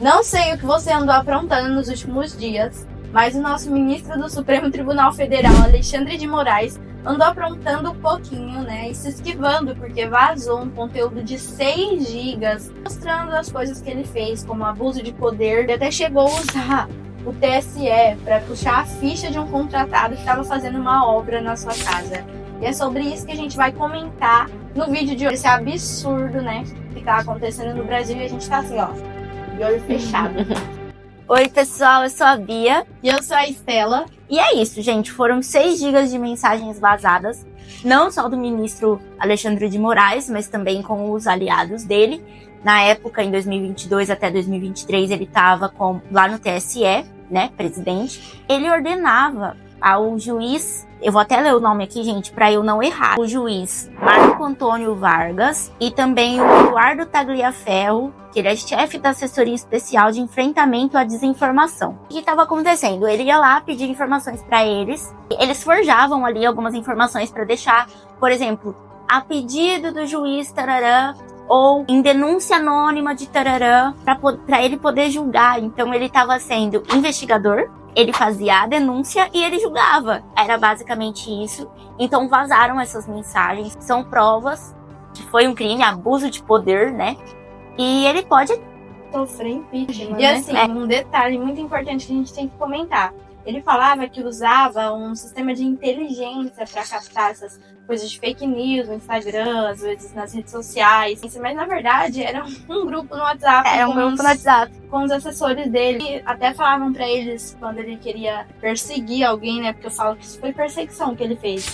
Não sei o que você andou aprontando nos últimos dias, mas o nosso ministro do Supremo Tribunal Federal, Alexandre de Moraes, andou aprontando um pouquinho, né? E se esquivando, porque vazou um conteúdo de 6 gigas, mostrando as coisas que ele fez, como abuso de poder, e até chegou a usar o TSE para puxar a ficha de um contratado que estava fazendo uma obra na sua casa. E é sobre isso que a gente vai comentar no vídeo de hoje, esse absurdo, né, que está acontecendo no Brasil, e a gente tá assim, ó, de olho fechado. Oi, pessoal, eu sou a Bia. E eu sou a Estela. E é isso, gente. Foram 6 gigas de mensagens vazadas, não só do ministro Alexandre de Moraes, mas também com os aliados dele. Na época, em 2022 até 2023, ele estava lá no TSE, né, presidente. Ele ordenava ao juiz, eu vou até ler o nome aqui, gente, para eu não errar, o juiz Marco Antônio Vargas e também o Eduardo Tagliaferro, que ele é chefe da assessoria especial de enfrentamento à desinformação. O que estava acontecendo? Ele ia lá pedir informações para eles, eles forjavam ali algumas informações para deixar, por exemplo, a pedido do juiz tarará, ou em denúncia anônima de tarará, para ele poder julgar. Então ele estava sendo investigador, ele fazia a denúncia e ele julgava. Era basicamente isso. Então vazaram essas mensagens, são provas que foi um crime, abuso de poder, né? E ele pode sofrer impeachment, e né? Assim, um detalhe muito importante que a gente tem que comentar. Ele falava que usava um sistema de inteligência para captar essas coisas de fake news no Instagram, às vezes nas redes sociais. Mas na verdade era um grupo no WhatsApp. Era um grupo no WhatsApp com os assessores dele. E até falavam para eles quando ele queria perseguir alguém, né? Porque eu falo que isso foi perseguição que ele fez.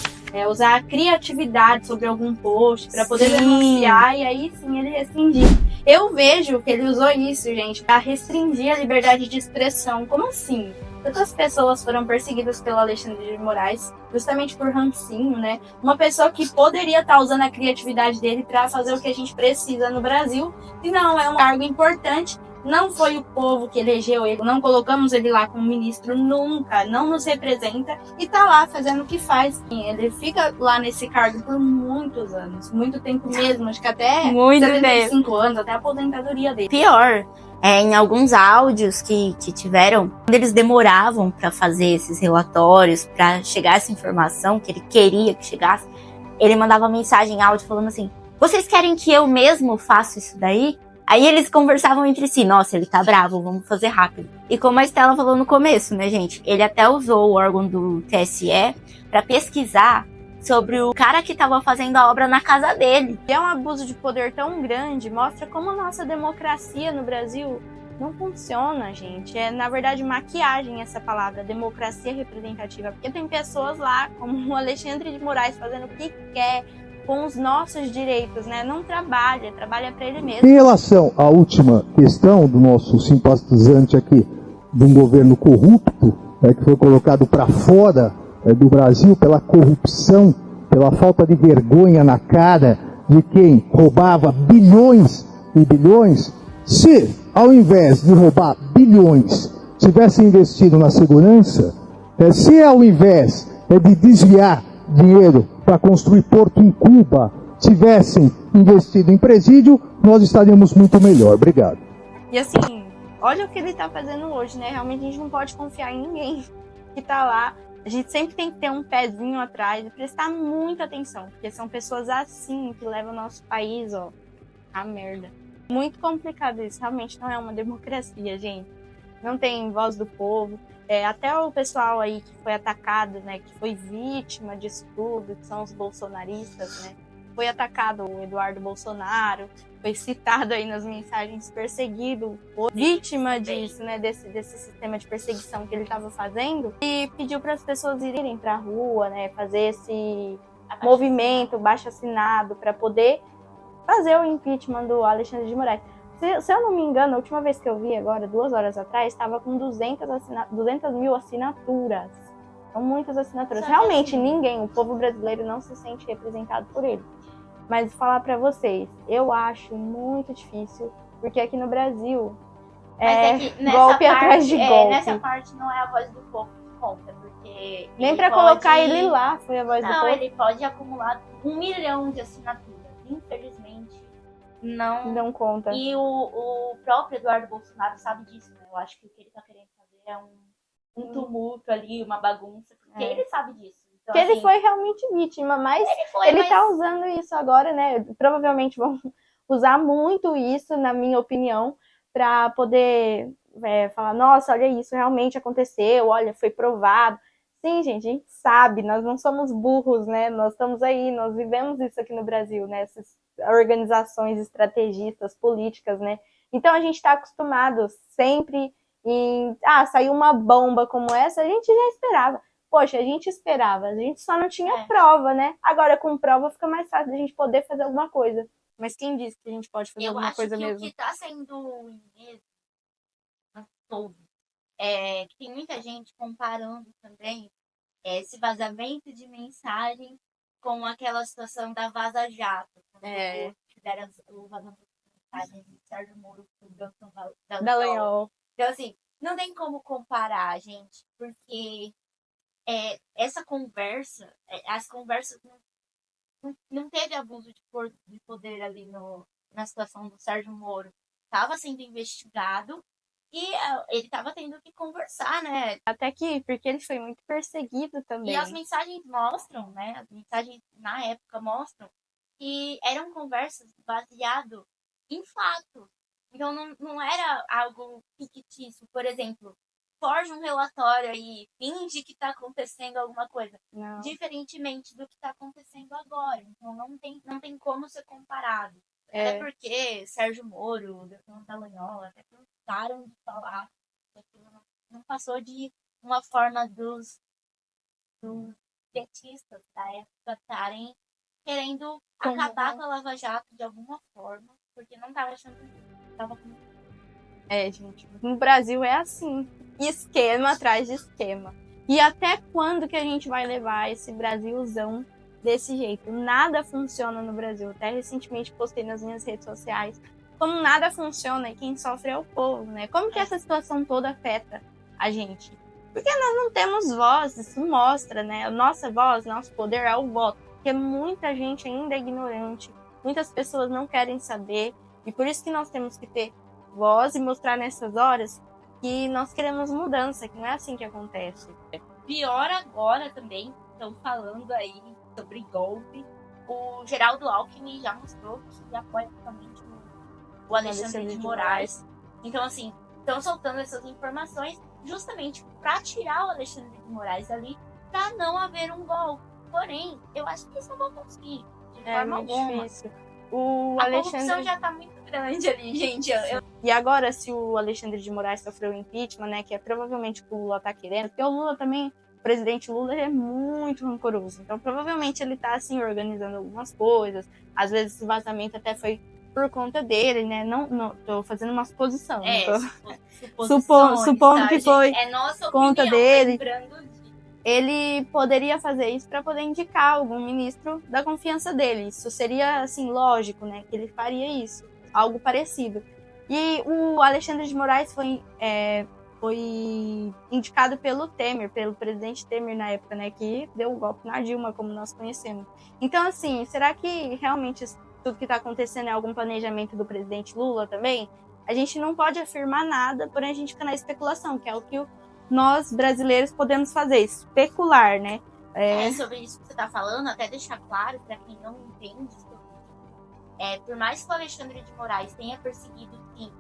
Usar a criatividade sobre algum post para poder denunciar, e aí sim ele rescindir. Eu vejo que ele usou isso, gente, para restringir a liberdade de expressão. Como assim? Tantas pessoas foram perseguidas pelo Alexandre de Moraes, justamente por rancinho, né? Uma pessoa que poderia estar usando a criatividade dele para fazer o que a gente precisa no Brasil, e não, é um cargo importante. Não foi o povo que elegeu ele, não colocamos ele lá como ministro nunca, não nos representa e tá lá fazendo o que faz. Ele fica lá nesse cargo por muitos anos, muito tempo mesmo, acho que até 75 anos, até a aposentadoria dele. Pior, em alguns áudios que tiveram, quando eles demoravam para fazer esses relatórios, para chegar essa informação que ele queria que chegasse, ele mandava mensagem em áudio falando assim: vocês querem que eu mesmo faça isso daí? Aí eles conversavam entre si: nossa, ele tá bravo, vamos fazer rápido. E como a Estela falou no começo, né, gente? Ele até usou o órgão do TSE para pesquisar sobre o cara que tava fazendo a obra na casa dele. E é um abuso de poder tão grande, mostra como a nossa democracia no Brasil não funciona, gente. É, na verdade, maquiagem essa palavra, democracia representativa. Porque tem pessoas lá, como o Alexandre de Moraes, fazendo o que quer com os nossos direitos, né? Não trabalha para ele mesmo. Em relação à última questão do nosso simpatizante aqui, de um governo corrupto, que foi colocado para fora do Brasil pela corrupção, pela falta de vergonha na cara de quem roubava bilhões e bilhões, se ao invés de roubar bilhões, tivesse investido na segurança, se ao invés de desviar dinheiro para construir porto em Cuba, tivessem investido em presídio, nós estaríamos muito melhor. Obrigado. E assim, olha o que ele está fazendo hoje, né? Realmente a gente não pode confiar em ninguém que está lá. A gente sempre tem que ter um pezinho atrás e prestar muita atenção, porque são pessoas assim que levam o nosso país, ó, à merda. Muito complicado isso, realmente não é uma democracia, gente. Não tem voz do povo. Até o pessoal aí que foi atacado, né, que foi vítima disso tudo, que são os bolsonaristas, né, foi atacado o Eduardo Bolsonaro, foi citado aí nas mensagens, perseguido, vítima disso, né, desse sistema de perseguição que ele estava fazendo, e pediu para as pessoas irem para a rua, né, fazer esse movimento baixo-assinado para poder fazer o impeachment do Alexandre de Moraes. Se eu não me engano, a última vez que eu vi agora, 2 horas atrás, estava com 200 mil assinaturas. São muitas assinaturas. Realmente ninguém, o povo brasileiro não se sente representado por ele. Mas falar pra vocês, eu acho muito difícil, porque aqui no Brasil golpe atrás de golpe. Nessa parte não é a voz do povo que conta, porque... Nem pra colocar ele lá foi a voz do povo. Não, ele pode acumular 1 milhão de assinaturas. Infelizmente, não conta. E o próprio Eduardo Bolsonaro sabe disso, né? Eu acho que o que ele tá querendo fazer é um tumulto ali, uma bagunça, porque ele sabe disso. Então, que assim, ele foi realmente vítima, mas ele tá usando isso agora, né? Provavelmente vão usar muito isso, na minha opinião, para poder falar, nossa, olha isso, realmente aconteceu, olha, foi provado. Sim, gente, a gente sabe, nós não somos burros, né? Nós estamos aí, nós vivemos isso aqui no Brasil, né? Essas organizações estrategistas, políticas, né? Então a gente está acostumado sempre em, saiu uma bomba como essa, a gente já esperava. Poxa, a gente esperava, a gente só não tinha prova, né? Agora com prova fica mais fácil da gente poder fazer alguma coisa. Mas quem disse que a gente pode fazer alguma coisa mesmo? Eu acho que o que tá sendo mesmo todo que tem muita gente comparando também esse vazamento de mensagem com aquela situação da Vaza Jato. Tiveram o vazamento de mensagem de Sérgio Moro com o Deltan Dallagnol. Então, assim, não tem como comparar, gente, porque essa conversa, as conversas não teve abuso de poder ali na situação do Sérgio Moro. Estava sendo investigado e ele estava tendo que conversar, né? Até que, porque ele foi muito perseguido também. E as mensagens mostram, né? As mensagens na época mostram que eram conversas baseadas em fatos. Então não era algo fictício. Por exemplo, forja um relatório e finge que está acontecendo alguma coisa. Não. Diferentemente do que está acontecendo agora. Então não tem como ser comparado. Até porque Sérgio Moro, Deltan Dallagnol, até param de falar que não passou de uma forma dos petistas da época estarem querendo acabar com a Lava Jato de alguma forma, porque não estava achando que estava com... gente, no Brasil é assim, esquema atrás de esquema. E até quando que a gente vai levar esse Brasilzão desse jeito? Nada funciona no Brasil. Até recentemente postei nas minhas redes sociais como nada funciona e quem sofre é o povo, né? Como que essa situação toda afeta a gente? Porque nós não temos voz, isso mostra, né? Nossa voz, nosso poder é o voto. Porque muita gente ainda é ignorante, muitas pessoas não querem saber, e por isso que nós temos que ter voz e mostrar nessas horas que nós queremos mudança, que não é assim que acontece. Pior agora também, estão falando aí sobre golpe. O Geraldo Alckmin já mostrou que apoia totalmente o Alexandre de Moraes. Então, assim, estão soltando essas informações justamente para tirar o Alexandre de Moraes ali, para não haver um golpe. Porém, eu acho que eles não vão conseguir, de forma alguma. Difícil. A corrupção já tá muito grande ali, gente. E agora, se o Alexandre de Moraes sofreu impeachment, né, que é provavelmente o que o Lula tá querendo, porque o Lula também, o presidente Lula, ele é muito rancoroso. Então, provavelmente ele tá, assim, organizando algumas coisas. Às vezes esse vazamento até foi por conta dele, né? Não tô fazendo uma suposição. Supondo que foi conta dele. Ele poderia fazer isso para poder indicar algum ministro da confiança dele. Isso seria, assim, lógico, né? Que ele faria isso. Algo parecido. E o Alexandre de Moraes foi indicado pelo Temer, pelo presidente Temer na época, né? Que deu o golpe na Dilma, como nós conhecemos. Então, assim, será que realmente tudo que está acontecendo é algum planejamento do presidente Lula também? A gente não pode afirmar nada, porém a gente fica na especulação, que é o que nós brasileiros podemos fazer, especular, né? Sobre isso que você está falando, até deixar claro para quem não entende, por mais que o Alexandre de Moraes tenha perseguido, sim,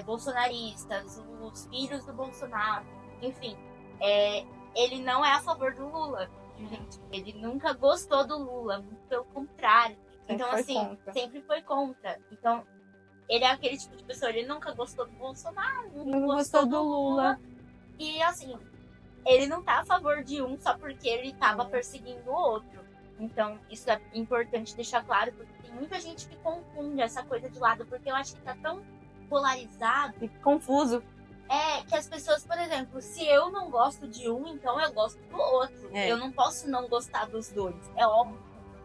bolsonaristas, os filhos do Bolsonaro, enfim, ele não é a favor do Lula, gente. Ele nunca gostou do Lula, muito pelo contrário. Então, assim, sempre foi contra. Então, ele é aquele tipo de pessoa, ele nunca gostou do Bolsonaro, nunca gostou do Lula. E, assim, ele não tá a favor de um só porque ele tava perseguindo o outro. Então, isso é importante deixar claro, porque tem muita gente que confunde essa coisa de lado, porque eu acho que tá tão polarizado e confuso. Que as pessoas, por exemplo, se eu não gosto de um, então eu gosto do outro. Eu não posso não gostar dos dois. É óbvio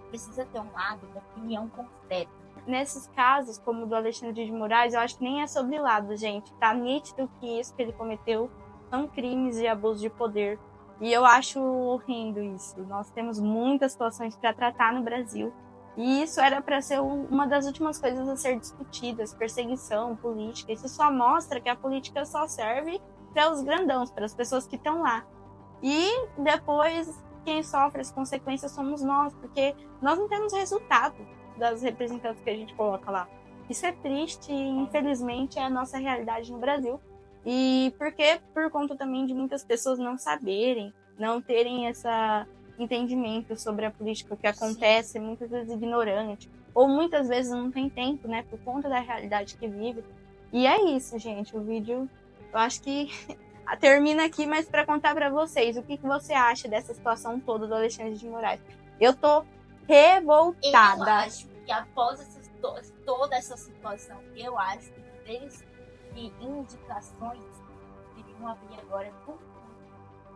que precisa ter um lado da opinião completa. Nesses casos, como o do Alexandre de Moraes, eu acho que nem é sobre lado, gente. Tá nítido que isso que ele cometeu são crimes e abuso de poder. E eu acho horrendo isso. Nós temos muitas situações para tratar no Brasil. E isso era para ser uma das últimas coisas a ser discutidas, perseguição política. Isso só mostra que a política só serve para os grandões, para as pessoas que estão lá. E depois quem sofre as consequências somos nós, porque nós não temos resultado das representantes que a gente coloca lá. Isso é triste e infelizmente é a nossa realidade no Brasil. E porque por conta também de muitas pessoas não saberem, não terem esse entendimento sobre a política, o que acontece, muitas vezes ignorante, ou muitas vezes não tem tempo, né, por conta da realidade que vive. E é isso, gente, o vídeo, eu acho que termina aqui, mas para contar para vocês, o que você acha dessa situação toda do Alexandre de Moraes? Eu tô revoltada. Eu acho que após toda essa situação, eu acho que poderes de indicações deveriam abrir agora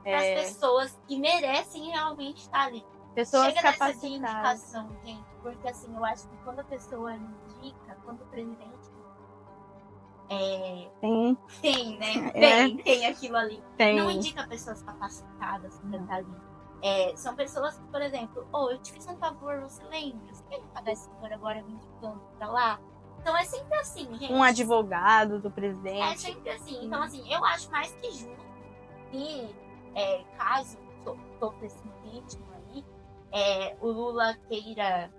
para as pessoas que merecem realmente estar ali. Pessoas Chega nessa de capacitadas. indicação, gente, porque assim, eu acho que quando a pessoa indica, quando o presidente tem, né? Tem aquilo ali. Tem. Não indica pessoas capacitadas pra estar ali. São pessoas que, por exemplo, eu te fiz um favor, você lembra? Você quer me pagar esse favor agora me indicando pra lá? Então é sempre assim, gente. Um advogado do presidente. É sempre assim. Então, assim, eu acho mais que justo que, caso sofra esse impeachment aí, o Lula queira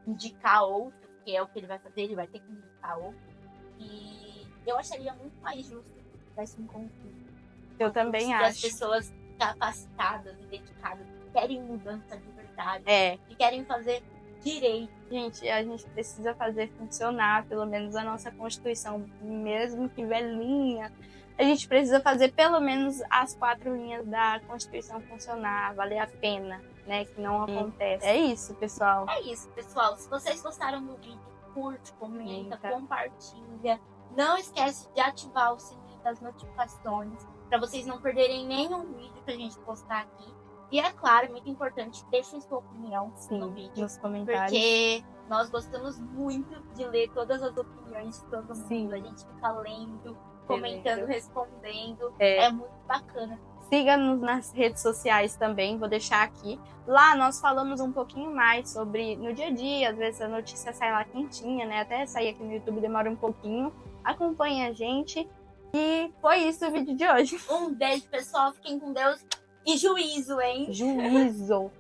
indicar outro, que é o que ele vai fazer, ele vai ter que indicar outro. E eu acharia muito mais justo que tivesse um conflito. Eu também As acho. pessoas capacitadas e dedicadas que querem mudança de verdade, que querem fazer direito. Gente, a gente precisa fazer funcionar pelo menos a nossa Constituição, mesmo que velhinha. A gente precisa fazer pelo menos as 4 linhas da Constituição funcionar, valer a pena, né? Que não acontece. É isso, pessoal. É isso, pessoal. Se vocês gostaram do vídeo, curte, comenta, compartilha. Não esquece de ativar o sininho das notificações para vocês não perderem nenhum vídeo que a gente postar aqui. E é claro, muito importante, deixem sua opinião no vídeo, nos comentários. Porque nós gostamos muito de ler todas as opiniões de todo mundo. A gente fica lendo, comentando, respondendo. É muito bacana. Siga-nos nas redes sociais também, vou deixar aqui. Lá nós falamos um pouquinho mais sobre no dia a dia, às vezes a notícia sai lá quentinha, né? Até sair aqui no YouTube demora um pouquinho. Acompanhe a gente. E foi isso o vídeo de hoje. Um beijo, pessoal. Fiquem com Deus. E juízo, hein? Juízo.